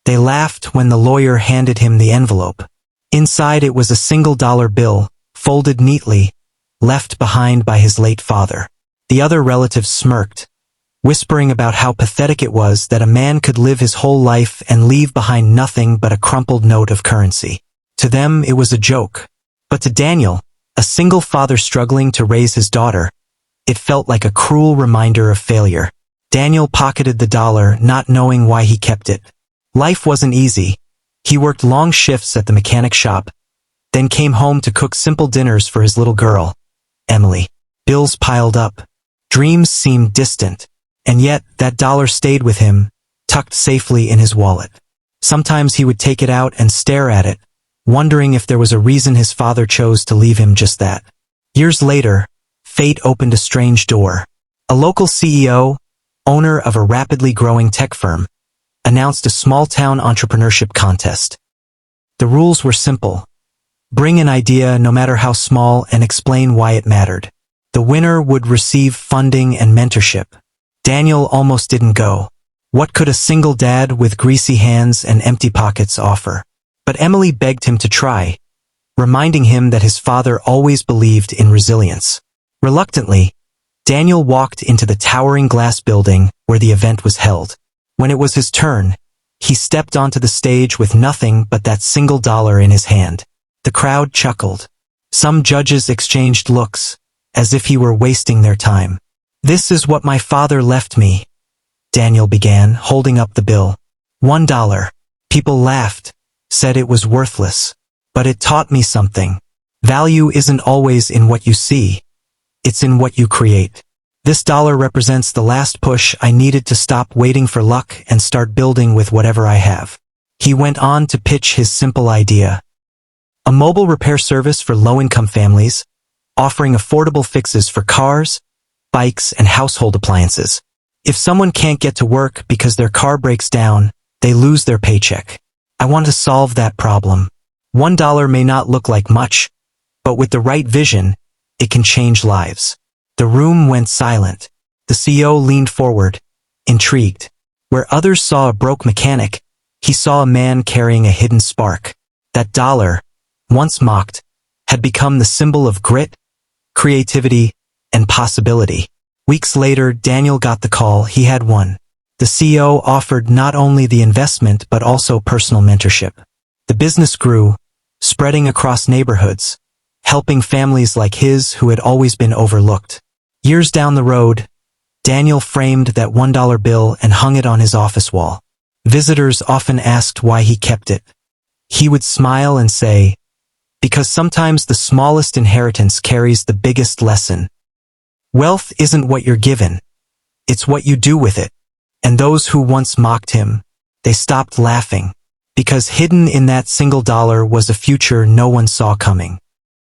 They laughed when the lawyer handed him the envelope. Inside it was a $1 bill, folded neatly, left behind by his late father. The other relatives smirked, whispering about how pathetic it was that a man could live his whole life and leave behind nothing but a crumpled note of currency. To them it was a joke. But to Daniel, a single father struggling to raise his daughter, it felt like a cruel reminder of failure. Daniel pocketed the dollar, not knowing why he kept it. Life wasn't easy. He worked long shifts at the mechanic shop, then came home to cook simple dinners for his little girl, Emily. Bills piled up. Dreams seemed distant. And yet, that dollar stayed with him, tucked safely in his wallet. Sometimes he would take it out and stare at it, wondering if there was a reason his father chose to leave him just that. Years later, fate opened a strange door. A local CEO, owner of a rapidly growing tech firm, announced a small-town entrepreneurship contest. The rules were simple. Bring an idea, no matter how small, and explain why it mattered. The winner would receive funding and mentorship. Daniel almost didn't go. What could a single dad with greasy hands and empty pockets offer? But Emily begged him to try, reminding him that his father always believed in resilience. Reluctantly, Daniel walked into the towering glass building where the event was held. When it was his turn, he stepped onto the stage with nothing but that $1 in his hand. The crowd chuckled. Some judges exchanged looks, as if he were wasting their time. "This is what my father left me," Daniel began, holding up the bill. $1. People laughed, said it was worthless. But it taught me something. Value isn't always in what you see. It's in what you create. This dollar represents the last push I needed to stop waiting for luck and start building with whatever I have. He went on to pitch his simple idea. A mobile repair service for low-income families, offering affordable fixes for cars, bikes, and household appliances. If someone can't get to work because their car breaks down, they lose their paycheck. I want to solve that problem. $1 may not look like much, but with the right vision, it can change lives. The room went silent. The CEO leaned forward, intrigued. Where others saw a broke mechanic, he saw a man carrying a hidden spark. That dollar, once mocked, had become the symbol of grit, creativity, and possibility. Weeks later, Daniel got the call. He had won. The CEO offered not only the investment but also personal mentorship. The business grew, spreading across neighborhoods, helping families like his who had always been overlooked. Years down the road, Daniel framed that $1 bill and hung it on his office wall. Visitors often asked why he kept it. He would smile and say, "Because sometimes the smallest inheritance carries the biggest lesson. Wealth isn't what you're given, it's what you do with it." And those who once mocked him, they stopped laughing, because hidden in that $1 was a future no one saw coming.